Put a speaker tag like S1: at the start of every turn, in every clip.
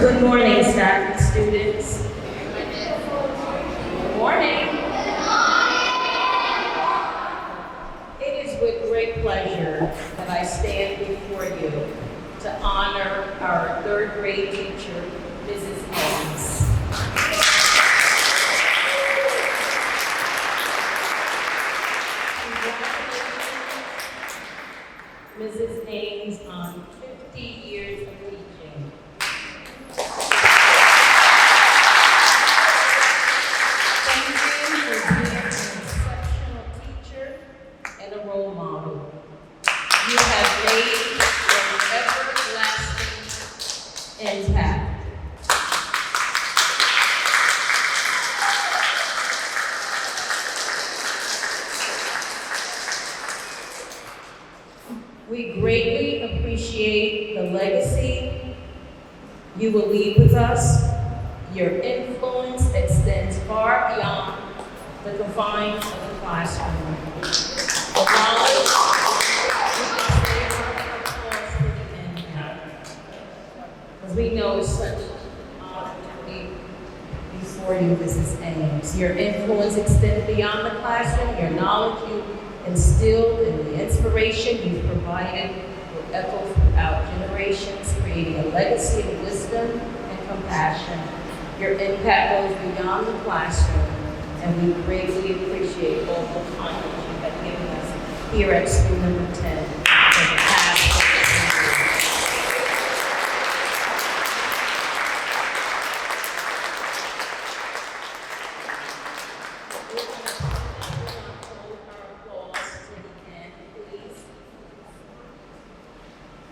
S1: Good morning, staff and students. Good morning. It is with great pleasure that I stand before you to honor our third grade teacher, Mrs. Ames. Mrs. Ames on 50 years of teaching. Thank you for being an exceptional teacher and a role model. You have made an everlasting impact. We greatly appreciate the legacy you will leave with us. Your influence extends far beyond the confines of the classroom. The knowledge because we know it's such an honor to be before you, Mrs. Ames. Your influence extends beyond the classroom. Your knowledge you instilled and the inspiration you've provided will echo throughout generations, creating a legacy of wisdom and compassion. Your impact goes beyond the classroom, and we greatly appreciate all the kindness you have given us here at School Number 10 for the past 15 years.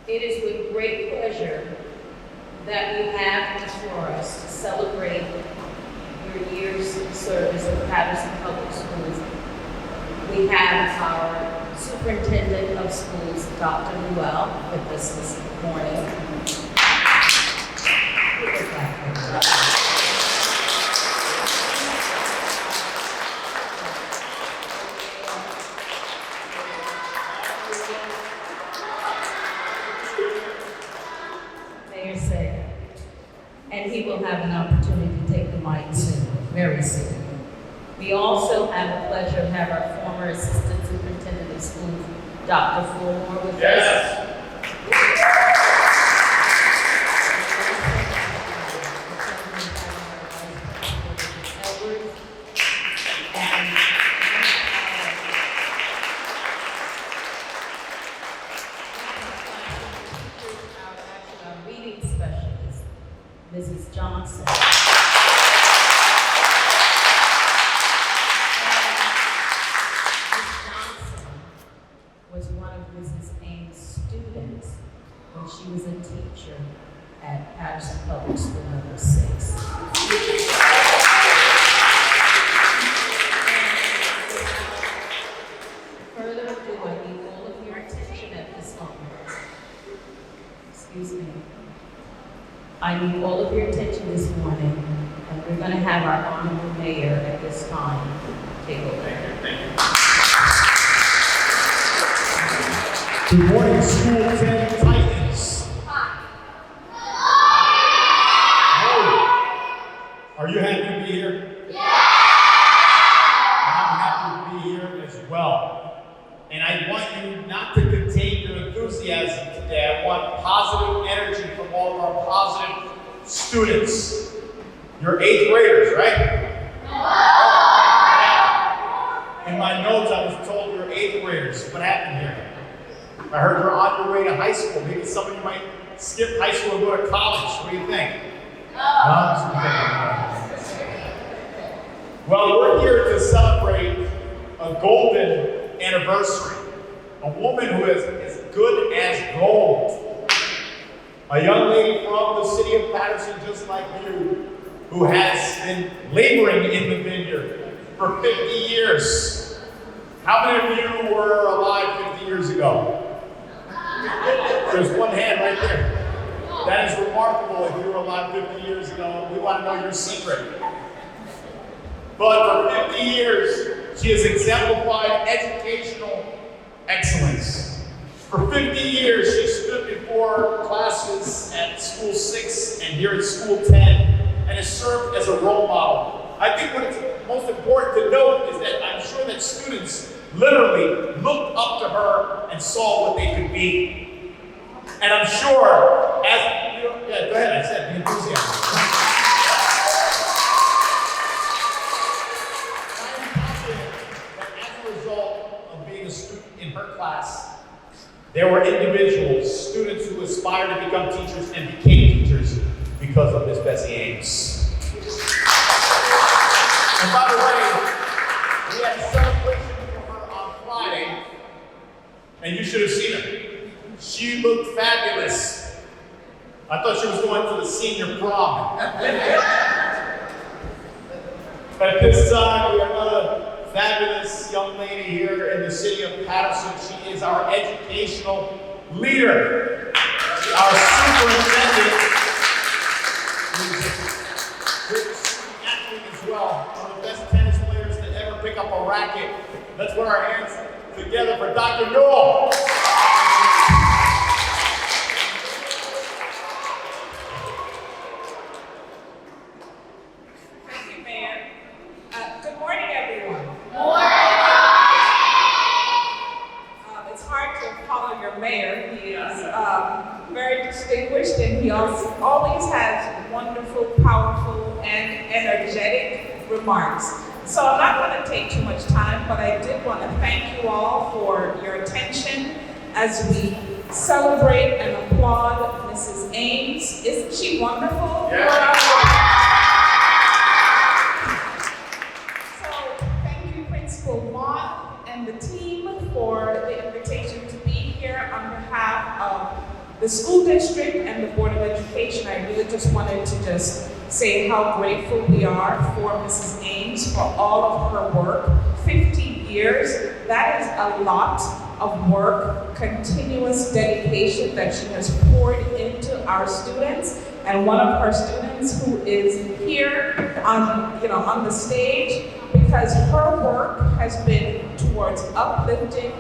S1: It is with great pleasure that we have before us to celebrate your years of service at Paterson Public Schools. We have our Superintendent of Schools, Dr. Newell, with us this morning. Sayegh, and he will have an opportunity to take the mic soon, very soon. We also have the pleasure of having our former Assistant Superintendent of Schools, Dr. Fulmore, with us. Mrs. Johnson. Mrs. Johnson was one of Mrs. Ames' students when she was a teacher at Paterson Public School Number 6. Further ado, I need all of your attention at this moment. Excuse me. I need all of your attention this morning, and we're going to have our honorable mayor at this time take over.
S2: Thank you. Good morning, School 10 Titans. Hi. Are you happy to be here? Yeah. I'm happy to be here as well. And I want you not to contain your enthusiasm today. I want positive energy from all of our positive students. You're 8th graders, right? In my notes, I was told you're 8th graders. What happened here? I heard you're on your way to high school. Maybe some of you might skip high school and go to college. What do you think? Well, we're here to celebrate a golden anniversary. A woman who is as good as gold. A young lady from the city of Paterson, just like you, who has been laboring in the vineyard for 50 years. How many of you were alive 50 years ago? There's one hand right there. That is remarkable if you were alive 50 years ago. We want to know your secret. But for 50 years, she has exemplified educational excellence. For 50 years, she stood before 4 classes at School 6 and here at School 10, and has served as a role model. I think what's most important to note is that I'm sure that students literally looked up to her and saw what they could be. And I'm sure, as, go ahead, I said the enthusiasm. I'm confident that as a result of being a student in her class, there were individuals, students who aspired to become teachers and became teachers because of Miss Bessie Ames. And by the way, we had a celebration for her on Friday, and you should have seen her. She looked fabulous. I thought she was going to the senior prom. At this time, we have another fabulous young lady here in the city of Paterson. She is our educational leader, our superintendent, who's a great athlete as well, one of the best tennis players to ever pick up a racket. Let's put our hands together for Dr. Newell.
S3: Thank you, Mayor. Good morning, everyone. It's hard to follow your mayor. He is very distinguished, and he always has wonderful, powerful, and energetic remarks. So I'm not going to take too much time, but I did want to thank you all for your attention as we celebrate and applaud Mrs. Ames. Isn't she wonderful?
S2: Yeah.
S3: So thank you, Principal Vaughn and the team for the invitation to be here on behalf of the school district and the Board of Education. I really just wanted to say how grateful we are for Mrs. Ames for all of her work. 50 years, that is a lot of work, continuous dedication that she has poured into our students. And one of her students who is here on the stage, because her work has been towards uplifting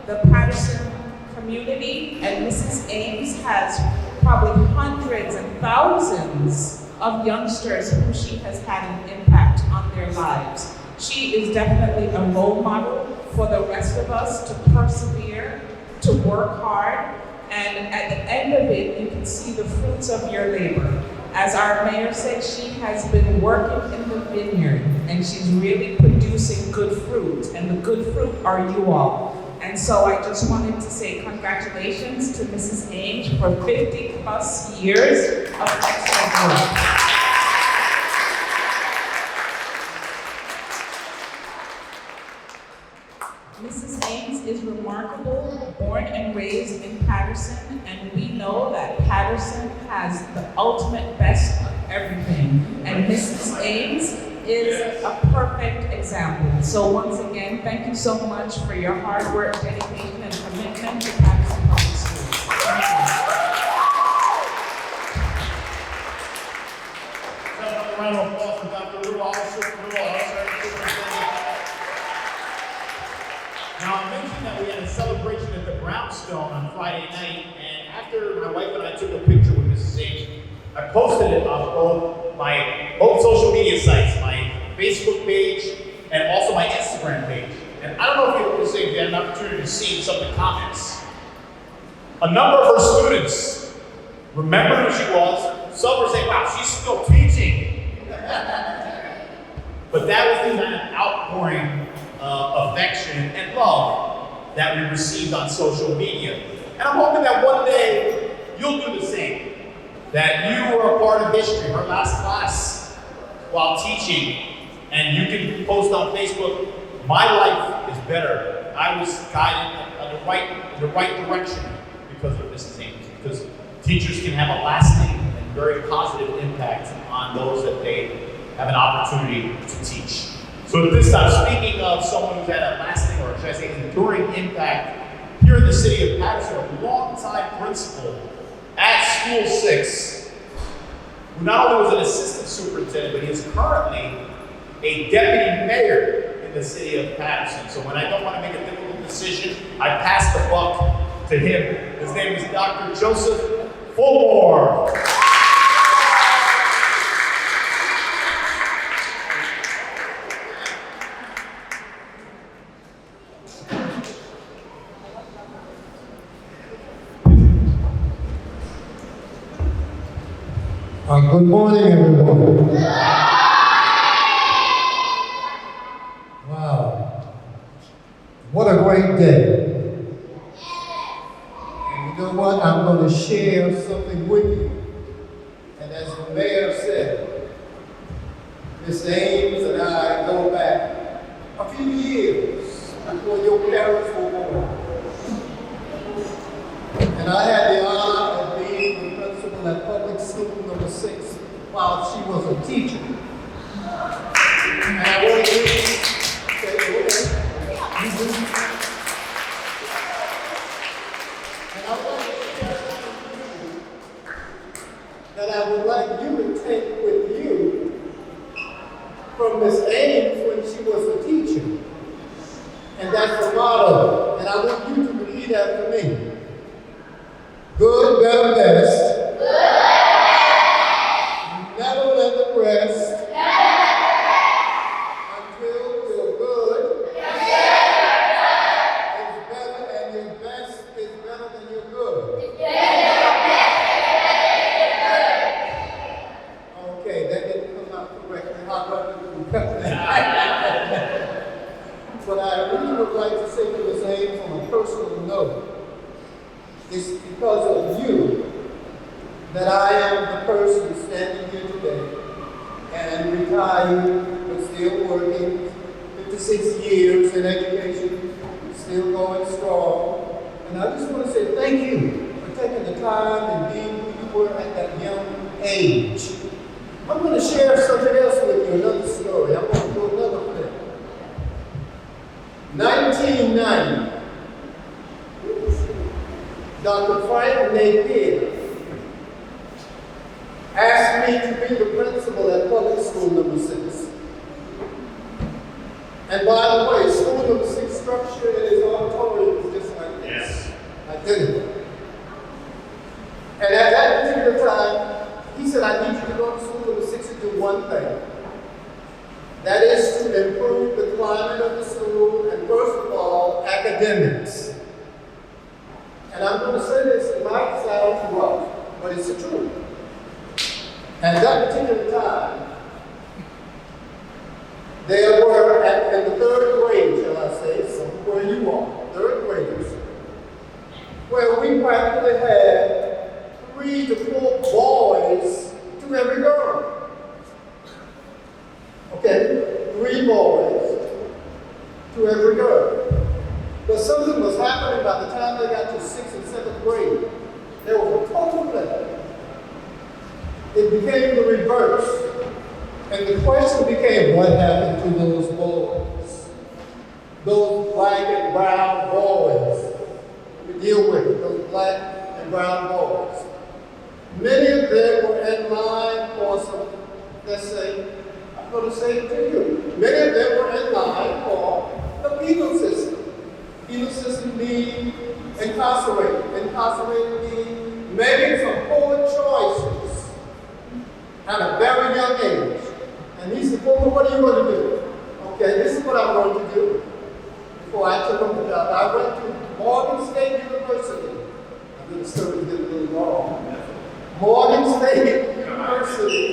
S3: the Paterson community, and Mrs. Ames has probably hundreds and thousands of youngsters who she has had an impact on their lives. She is definitely a role model for the rest of us to persevere, to work hard, and at the end of it, you can see the fruits of your labor. As our mayor said, she has been working in the vineyard, and she's really producing good fruit, and the good fruit are you all. And so I just wanted to say congratulations to Mrs. Ames for 50 plus years of excellent work. Mrs. Ames is remarkable, born and raised in Paterson, and we know that Paterson has the ultimate best of everything. And Mrs. Ames is a perfect example. So once again, thank you so much for your hard work, dedication, and commitment to Paterson Public Schools. Thank you.
S2: Another round of applause for Dr. Newell, Now, I mentioned that we had a celebration at the Brownstone on Friday night, and after my wife and I took a picture with Mrs. Ames, I posted it on both social media sites, my Facebook page and also my Instagram page. And I don't know if you had an opportunity to see some of the comments. A number of her students remembered who she was. Some were saying, wow, she's still teaching. But that was the kind of outpouring affection and love that we received on social media. And I'm hoping that one day you'll do the same. That you were a part of history, her last class while teaching, and you can post on Facebook, my life is better. I was guided in the right direction because of Mrs. Ames. Because teachers can have a lasting and very positive impact on those that they have an opportunity to teach. So at this time, speaking of someone who's had a lasting, or should I say enduring impact here in the city of Paterson, a longtime principal at School 6, who not only was an assistant superintendent, but he is currently a deputy mayor in the city of Paterson. So when I don't want to make a difficult decision, I pass the buck to him. His name is Dr. Joseph Fulmore.
S4: Good morning, everyone. Wow. What a great day. And you know what? I'm going to share something with you. And as the mayor said, Miss Ames and I go back a few years before your parents were born. And I had the honor of being the principal at public school number 6 while she was a teacher. And I want to that I would like you to take with you from Miss Ames when she was a teacher. And that's the motto. And I want you to repeat after me. Good, better, best. Never let them rest. Until your good is better and your best is better than your good. Okay, that didn't come out correctly. How about you cut that? But I really would like to say to Ms. Ames on a personal note, it's because of you that I am the person standing here today and retired but still working, 56 years in education, still going strong. And I just want to say thank you for taking the time and being who you were at that young age. I'm going to share something else with you, another story. I'm going to do another clip. 1990. Dr. Frank Napier asked me to be the principal at public school number 6. And by the way, school number 6 structure in his auditorium is just like this. Identical. And at that particular time, he said, I need you to go to school number 6 and do one thing. That is to improve the climate of the school and, first of all, academics. And I'm going to say this, it might sound rough, but it's the truth. At that particular time, there were, in the 3rd grade, shall I say, somewhere you are, 3rd graders, where we practically had 3 to 4 boys to every girl. Okay, 3 boys to every girl. But something was happening by the time they got to 6th and 7th grade. There was a total flip. It became the reverse. And the question became, what happened to those boys? Those black and brown boys. We deal with it, those black and brown boys. Many of them were in line for some, let's say, I'm going to say it to you. Many of them were in line for the penal system. Penal system being incarcerated. Incarcerated being making some poor choices at a very young age. And he said, well, what are you going to do? Okay, this is what I'm going to do. Before I took him the job, I went to Morgan State University. I think the story did a little wrong. Morgan State University,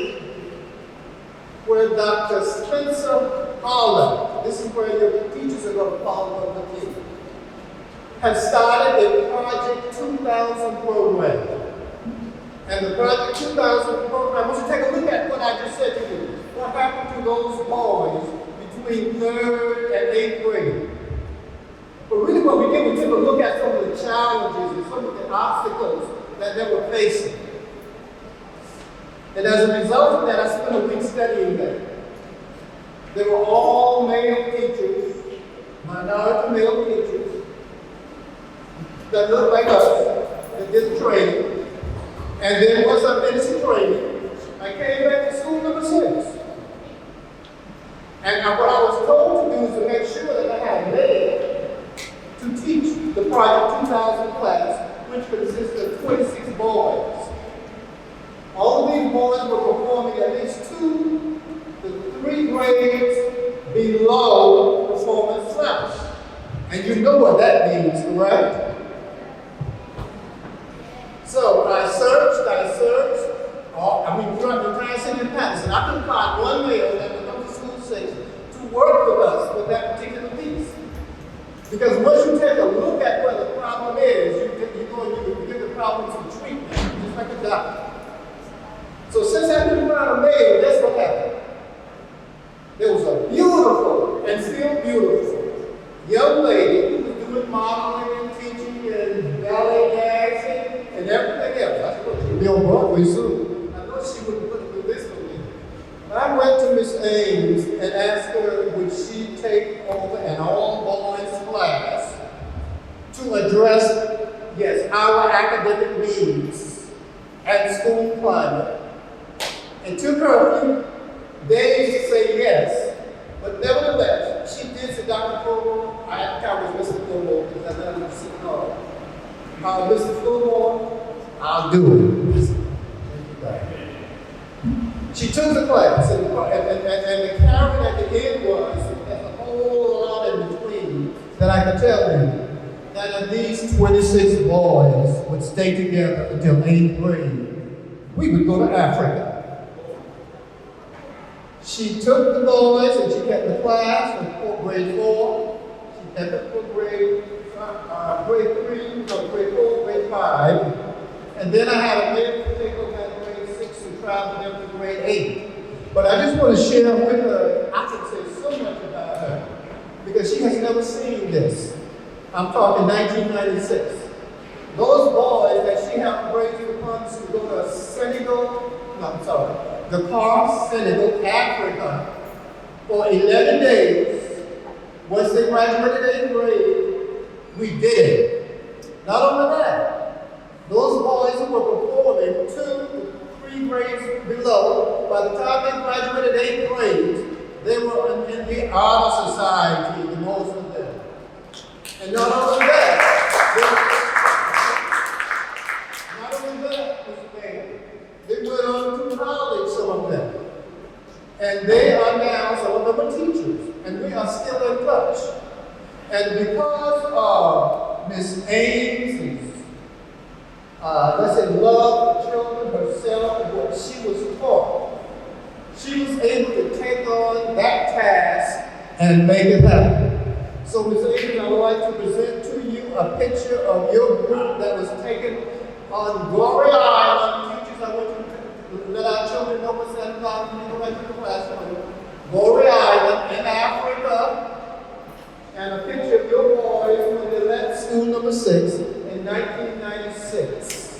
S4: where Dr. Spencer Holland, this is where your teachers are going to follow up with you, had started a Project 2000 program. And the Project 2000 program, I want you to take a look at what I just said to you. What happened to those boys between 3rd and 8th grade? But really what we did, we took a look at some of the challenges and some of the obstacles that they were facing. And as a result of that, I spent a week studying them. They were all male teachers, minority male teachers, that looked like us, that did the training. And then once I finished the training, I came back to school number 6. And what I was told to do is to make sure that I had led to teach the Project 2000 class, which consists of 26 boys. All of these boys were performing at least 2 to 3 grades below performance slash. And you know what that means, correct? So I searched, throughout the entire city of Paterson. I couldn't find one male that would come to School 6 to work with us with that particular piece. Because once you take a look at where the problem is, you give the problem some treatment, just like a doctor. So since I couldn't find a male, guess what happened? There was a beautiful, and still beautiful, young lady who was doing modeling and teaching and ballet dancing and everything else. I suppose she'll be on Broadway soon. I know she wouldn't put do this for me. But I went to Miss Ames and asked her would she take over an all-boys class to address, yes, our academic needs and school climate. It took her a few days to say yes, but nevertheless, she did say, Dr. Fulmore, I had to cover Mr. Fulmore because I never seen her. Mr. Fulmore, I'll do it. She took the class, and the carrot at the end was, there's a whole lot in between that I could tell you, that of these 26 boys would stay together until 8th grade. We would go to Africa. She took the boys and she kept the class from grade 4. She kept it for grade 4, grade 5. And then I had a male to take over at grade 6 and travel them to grade 8. But I just want to share with her, I can say so much about her, because she has never seen this. I'm talking 1996. Those boys that she helped raise the funds to go to Dakar, Senegal, Africa, for 11 days. Once they graduated 8th grade, we did it. Not only that, those boys who were performing 2 to 3 grades below, by the time they graduated 8th grade, they were in the honor society, the most of them. And not only that, they went on to college, some of them. And they are now, some of them are teachers, and we are still in touch. And because of Miss Ames' love for children herself and what she was taught, she was able to take on that task and make it happen. So Ms. Ames, I would like to present to you a picture of your group that was taken on Glory Island. Teachers, I want you to let our children know what's that about when you go back to the classroom. Glory Island in Africa, and a picture of your boys when they left school number 6 in 1996.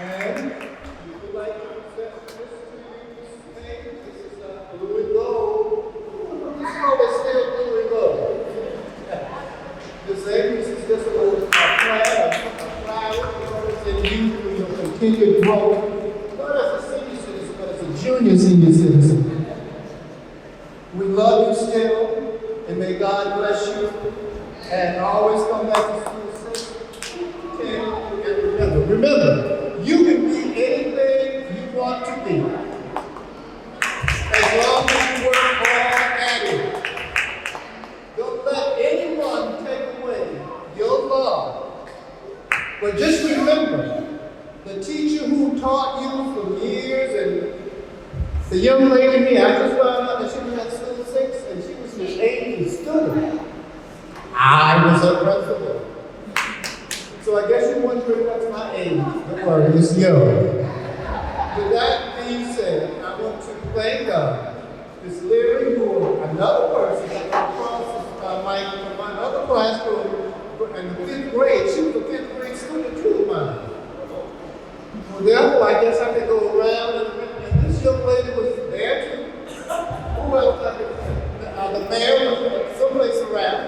S4: And we would like to present this to you. This is blue and gold. This one is still blue and gold. This is just a little plant, a flower, and you for your continued growth. Not as a senior citizen, but as a junior senior citizen. We love you still, and may God bless you. And always come back to school safe. And remember, you can be anything you want to be, as long as you work hard at it. Don't let anyone take away your love. But just remember, the teacher who taught you for years, and the young lady here, I just found out that she was at school 6, and she was Miss Ames' student. I was her principal. So I guess you're wondering what's my age. Don't worry, it's young. With that being said, I want to thank Ms. Laurie Newell, another person that got across my other classroom in the 5th grade. She was a 5th grade student too of mine. Well, therefore, I guess I could go around and this young lady was there too. Who else? The mayor was someplace around.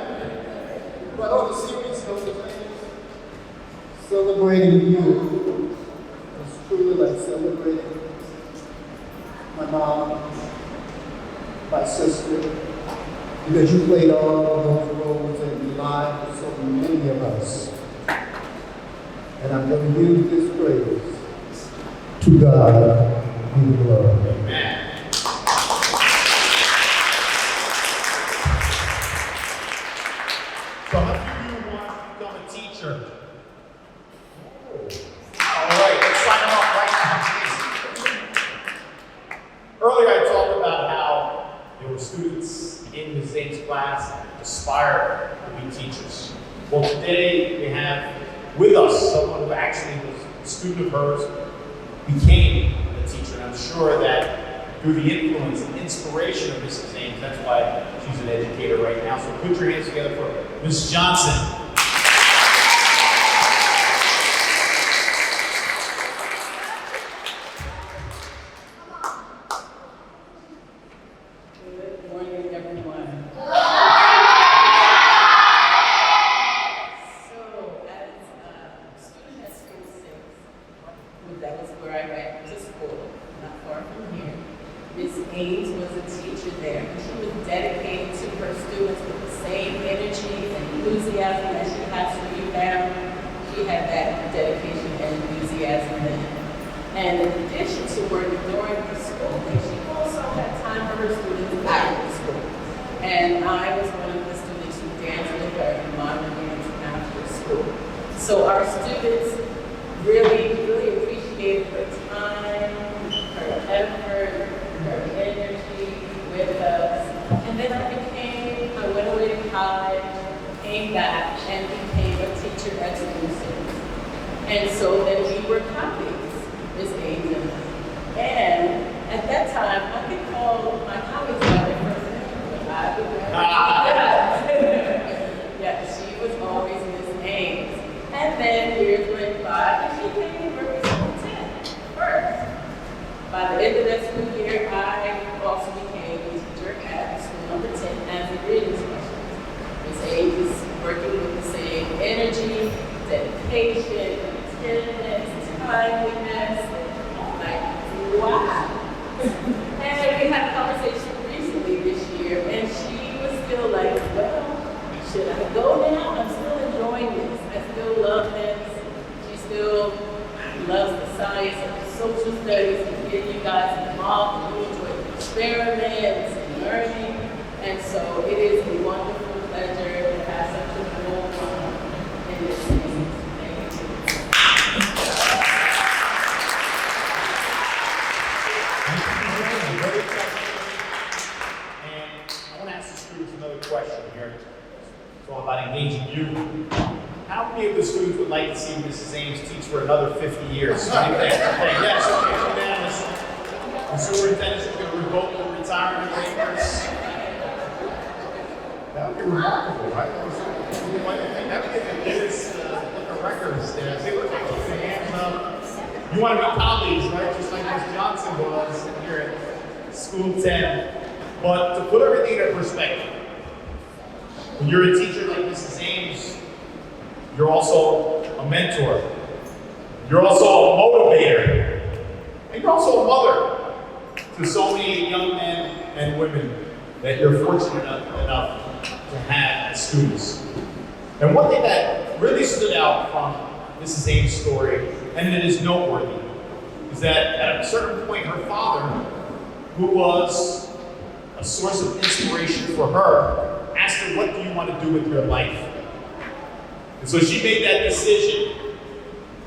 S4: But on the serious note, celebrating you is truly like celebrating my mom, my sister, because you played all of those roles in the lives of so many of us. And I'm going to use this phrase, to God be the glory.
S2: Amen. So how do you want to become a teacher? All right, let's sign them up right now. Earlier I talked about how there were students in Ms. Ames' class that aspired to be teachers. Well, today we have with us someone who actually was a student of hers, became a teacher, and I'm sure that through the influence and inspiration of Mrs. Ames, that's why she's an educator right now. So put your hands together for Ms. Johnson.
S1: Good morning, everyone. So, as a student at School 6, that was where I went to school, not far from here. Ms. Ames was a teacher there. She was dedicated to her students with the same energy and enthusiasm that she has for you now. She had that dedication and enthusiasm then. And in addition to working during the school day, she also had time for her students after school. And I was one of the students who danced with her and modern dance after school. So our students really appreciated her time, her effort, her energy with us. And then I went away to college, came back, and became a teacher at School 6. And so then we were colleagues. Ms. Ames and I. And at that time, I could call my colleagues by their first name, but I would yeah, she was always Ms. Ames. And then years went by, and she came to work at School 10 first. By the end of that school year, I also became a teacher at school number 10 as a reading specialist. Ms. Ames is working with the same energy, dedication, attentiveness, timeliness. Like, wow. And we had a conversation recently this year, and she was still like, well, should I go now? I'm still enjoying this. I still love this. She still loves the science and the social studies and getting you guys involved. You enjoy the experiments and learning. And so it is a wonderful pleasure to have such a role model in this season. Thank you.
S2: And I want to ask the students another question here. It's all about engaging you. How many of the students would like to see Mrs. Ames teach for another 50 years? What do you think? Okay, yes, okay, unanimous. The superintendent is going to revoke the retirement papers. That would be remarkable, right? That would get the Guinness Book of Records there. See, look, I keep the hands up. You want to be colleagues, right? Just like Ms. Johnson was here at School 10. But to put everything in perspective, when you're a teacher like Mrs. Ames, you're also a mentor. You're also a motivator. And you're also a mother to so many young men and women that you're fortunate enough to have as students. And one thing that really stood out from Mrs. Ames' story, and it is noteworthy, is that at a certain point her father, who was a source of inspiration for her, asked her, what do you want to do with your life? And so she made that decision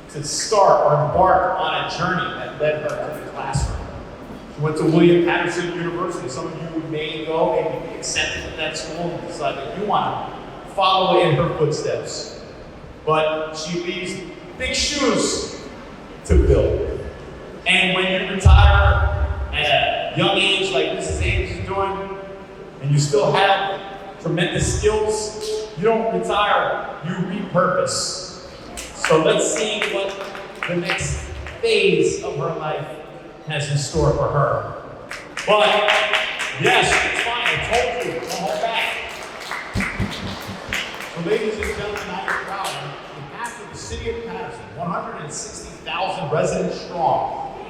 S2: to start or embark on a journey that led her to the classroom. She went to William Paterson University. Some of you may go, maybe be accepted at that school and decide that you want to follow in her footsteps. But she leaves big shoes to fill. And when you retire at a young age like Mrs. Ames is doing, and you still have tremendous skills, you don't retire, you repurpose. So let's see what the next phase of her life has in store for her. But yes, it's fine, I told you, don't hold back. So ladies and gentlemen, I am proud on behalf of the city of Paterson, 160,000 residents strong,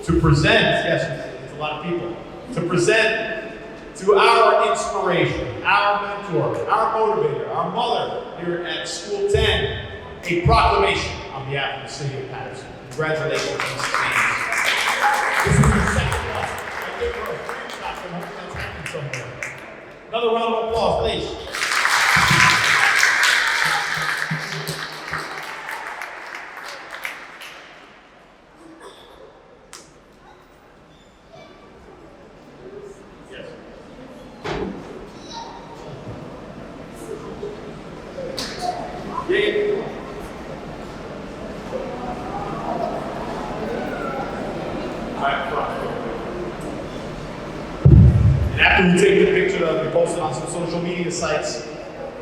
S2: to present, yes, it's a lot of people, to present to our inspiration, our mentor, our motivator, our mother here at School 10, a proclamation on behalf of the City of Paterson. Congratulations, Ms. Ames. This is your second one. I gave her a screenshot, so hopefully that's happening somewhere. Another round of applause, please. After we take the picture that we posted on some social media sites,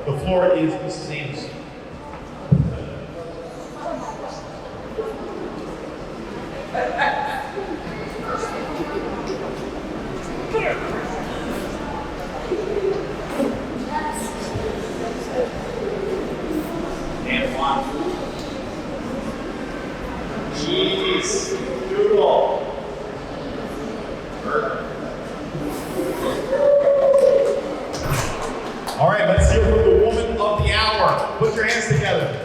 S2: the floor is Mrs. Ames. And one. Cheese. Doodle. Burger. All right, let's hear from the woman of the hour. Put your hands together.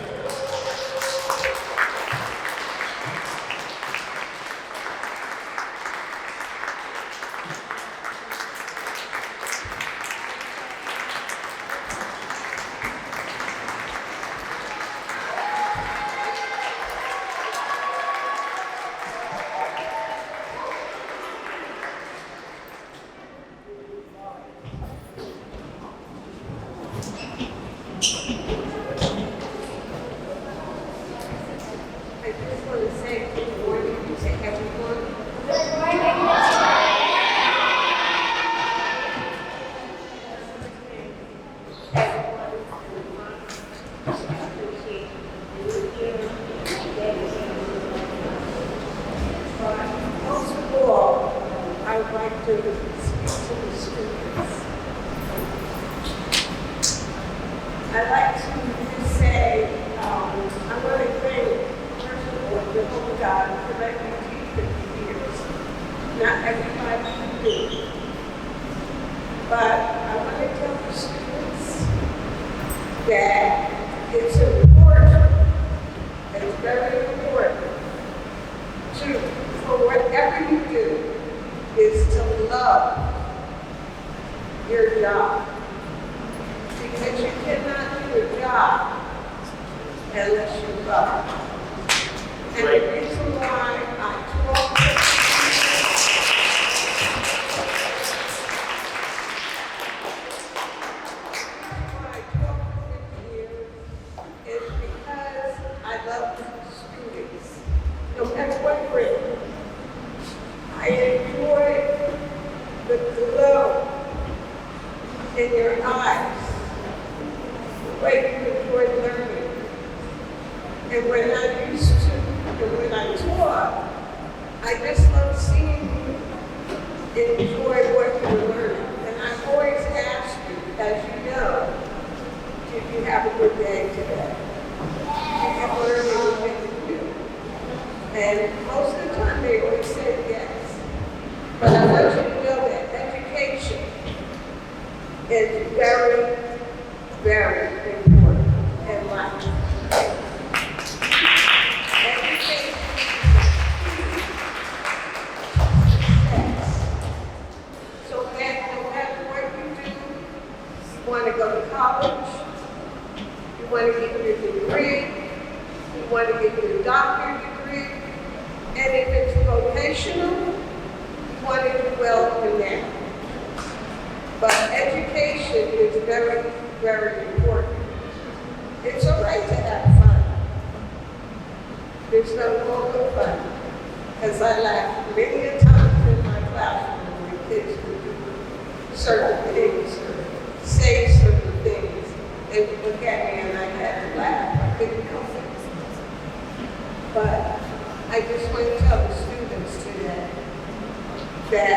S5: I'd like to just say, I want to thank, first of all, the whole God for letting me teach 50 years. Not everybody can do. But I want to tell the students that it's important, it's very important for whatever you do, is to love your job. Because you cannot do a job unless you love it. And the reason why I talk for 50 years is because I love students. No matter what grade, I enjoy the glow in your eyes. Way you enjoy learning. And when I taught, I just love seeing you enjoy what you're learning. And I always ask you, as you know, did you have a good day today? Did you learn anything new? And most of the time they always say yes. But I want you to know that education is very, very important in life. Education is so that no matter what you do, you want to go to college, you want to get your degree, you want to get your doctorate degree, and if it's vocational, you want to do well in that. But education is very, very important. It's all right to have fun. There's no wrong with fun. Because I laughed many a times in my classroom when kids would do certain things or say certain things. They would look at me and I had to laugh. I couldn't help it. But I just want to tell the students today that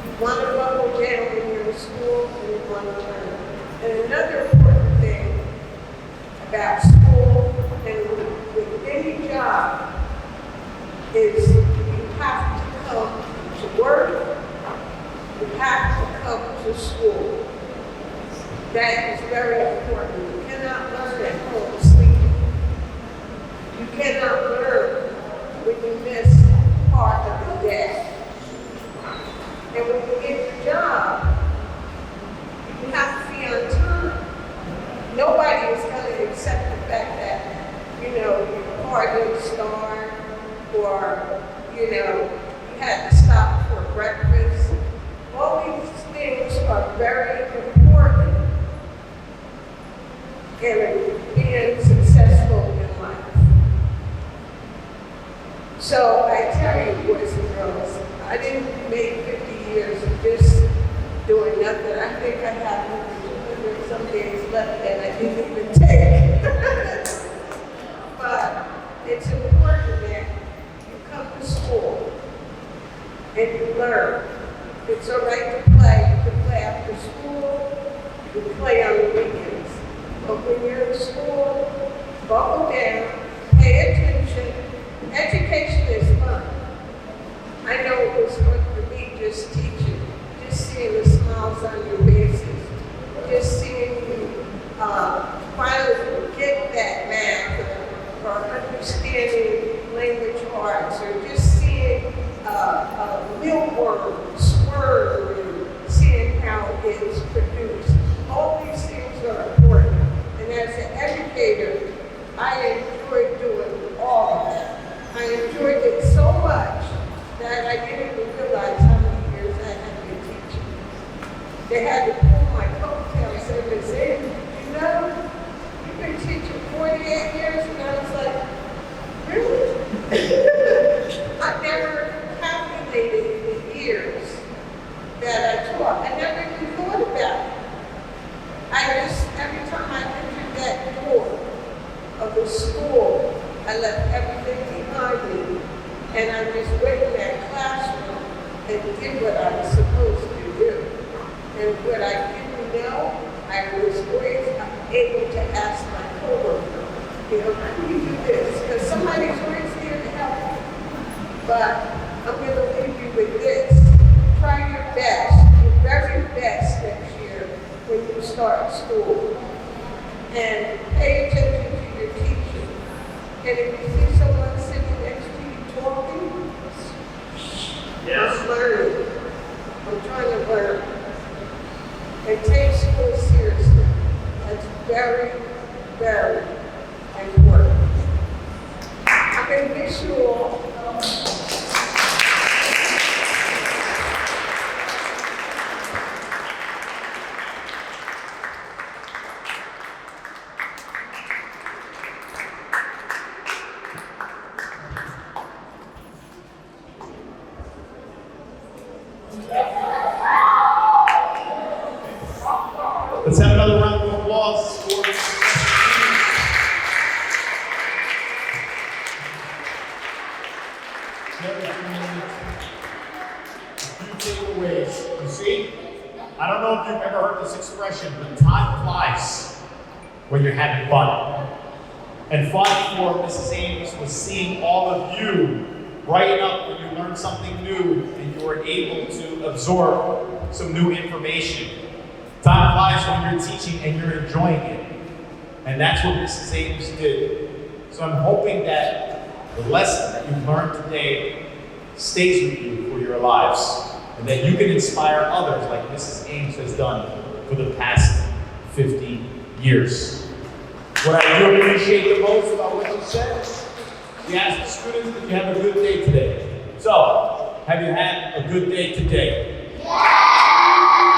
S5: you want to buckle down when you're in school and you want to learn. And another important thing about school and with any job is you have to come to work, you have to come That is very important. You cannot learn at home sleeping. You cannot learn when you miss part of the day. And when you get your job, you have to be on time. Nobody is going to accept the fact that, your car didn't start, or, you had to stop for breakfast. All these things are very important in being successful in life. So I tell you, boys and girls, I didn't make 50 years of just doing nothing. I think I have 200 some days left that I didn't even take. But it's important that you come to school and you learn. It's all right to play. You can play after school. You can play on the weekends. But when you're in school, buckle down, pay attention. Education is fun. I know it was fun for me just teaching, just seeing the smiles on your faces, just seeing you finally get that math or understanding language arts, or just seeing mealworms squirm and seeing how it's produced. All these things are important. And as an educator, I enjoyed doing all of that. I enjoyed it so much that I didn't even realize how many years I had been teaching. They had to pull my coattails and say, you've been teaching 48 years? And I was like, really? I never calculated the years that I taught. I never even thought about it. Every time I entered that door of the school, I left everything behind me, and I just went in that classroom and did what I was supposed to do. And what I didn't know, I was always able to ask my coworker, how do you do this? Because somebody's always here to help you. But I'm going to leave you with this. Try your best, your very best next year when you start school. And pay attention to your teaching. And if you see someone sitting next to you talking, I'm learning. I'm trying to learn. And take school seriously. That's very, very important. I'm going to miss you all.
S2: Let's have another round of applause for takeaways. You see, I don't know if you've ever heard this expression, but time flies when you're having fun. And fun for Mrs. Ames was seeing all of you brighten up when you learned something new and you were able to absorb some new information. Time flies when you're teaching and you're enjoying it. And that's what Mrs. Ames did. So I'm hoping that the lesson that you've learned today stays with you for your lives, and that you can inspire others like Mrs. Ames has done for the past 50 years. What I do appreciate the most about what you said, we asked the students if you have a good day today. So, have you had a good day today? Yeah!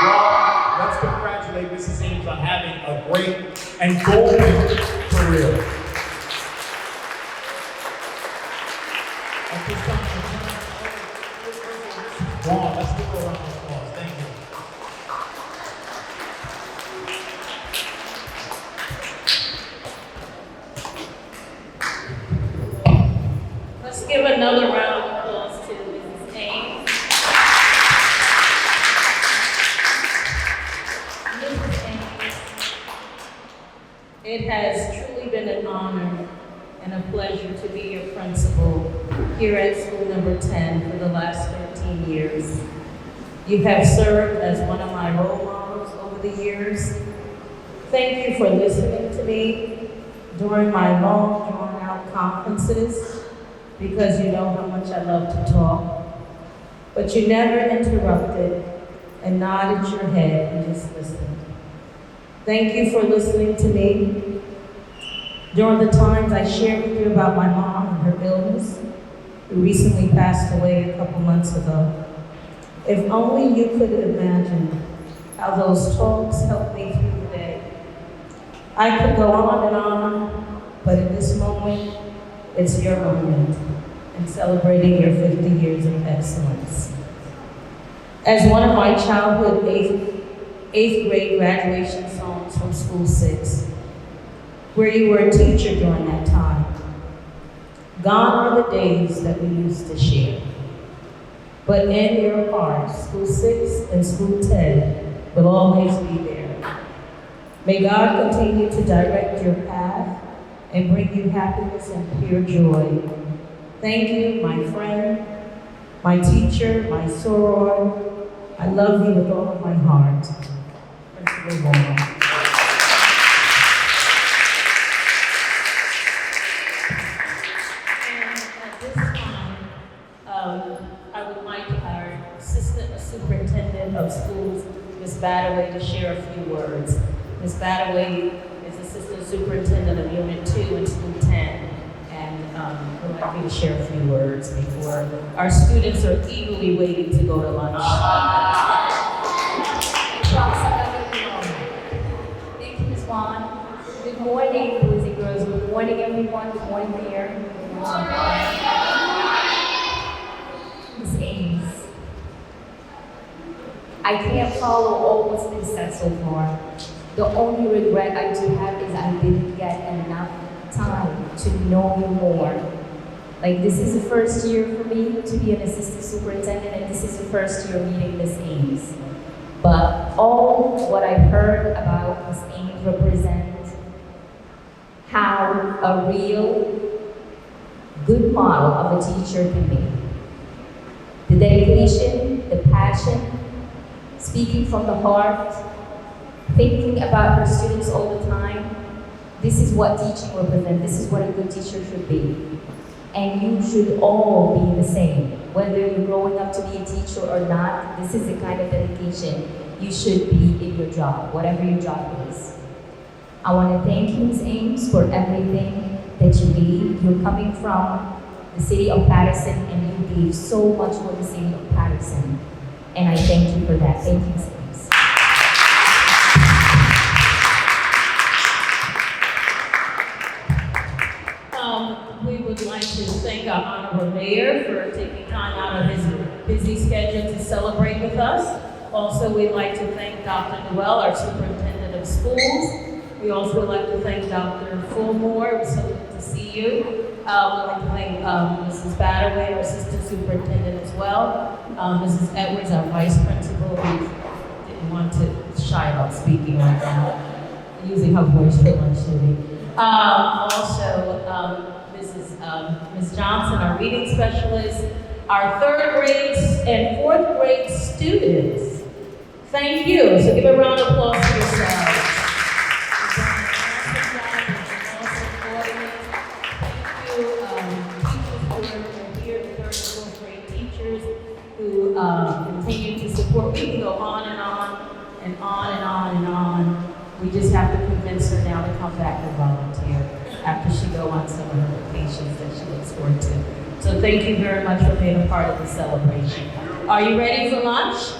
S2: Well, let's congratulate Mrs. Ames on having a great and golden career. At this time, Ron, let's give her a round of applause. Thank you.
S1: Let's give another round of applause to Mrs. Ames. Mrs. Ames, it has truly been an honor and a pleasure to be your principal here at school number 10 for the last 13 years. You have served as one of my role models over the years, Thank you for listening to me during my long, drawn-out conferences, because you know how much I love to talk. But you never interrupted and nodded your head and just listened. Thank you for listening to me during the times I shared with you about my mom and her illness, who recently passed away a couple months ago. If only you could imagine how those talks helped me through the day. I could go on, but at this moment, it's your moment in celebrating your 50 years of excellence. As one of my childhood eighth grade graduation songs from School 6, where you were a teacher during that time, gone are the days that we used to share. But in your heart, School 6 and School 10 will always be there. May God continue to direct your path and bring you happiness and pure joy. Thank you, my friend, my teacher, my soror. I love you with all of my heart. Principal Wong. I would like our Assistant Superintendent of Schools, Ms. Badaway, to share a few words. Ms. Badaway is Assistant Superintendent of Unit 2 in School 10, and would like me to share a few words before our students are eagerly waiting to go to lunch.
S6: Thank you, Ms. Vaughn. Good morning, boys and girls. Good morning, everyone. Good morning, Mayor. Ms. Ames, I can't follow all what's been said so far. The only regret I do have is I didn't get enough time to know you more. Like, this is the first year for me to be an assistant superintendent, and this is the first year meeting Ms. Ames. But all what I've heard about Ms. Ames represents how a real good model of a teacher can be. The dedication, the passion, speaking from the heart, thinking about her students all the time. This is what teaching represents. This is what a good teacher should be. And you should all be the same. Whether you're growing up to be a teacher or not, this is the kind of dedication you should be in your job, whatever your job is. I want to thank you, Ms. Ames, for everything that you gave. You're coming from the city of Paterson, and you gave so much for the city of Paterson. And I thank you for that. Thank you, Ms. Ames.
S1: We would like to thank our honorable mayor for taking time out of his busy schedule to celebrate with us. Also, we'd like to thank Dr. Newell, our superintendent of schools. We also would like to thank Dr. Fulmore. It was so good to see you. We'd like to thank Mrs. Badaway, our assistant superintendent as well. Mrs. Edwards, our vice principal, who didn't want to shy about speaking right now, using her voice for lunch today. Ms. Johnson, our reading specialist, our third grade and fourth grade students. Thank you. So give a round of applause to yourselves. Who continue to support. We can go on and on and on and on and on. We just have to convince her now to come back and volunteer after she go on some of her vacations that she looks forward to. So thank you very much for being a part of the celebration. Are you ready for lunch?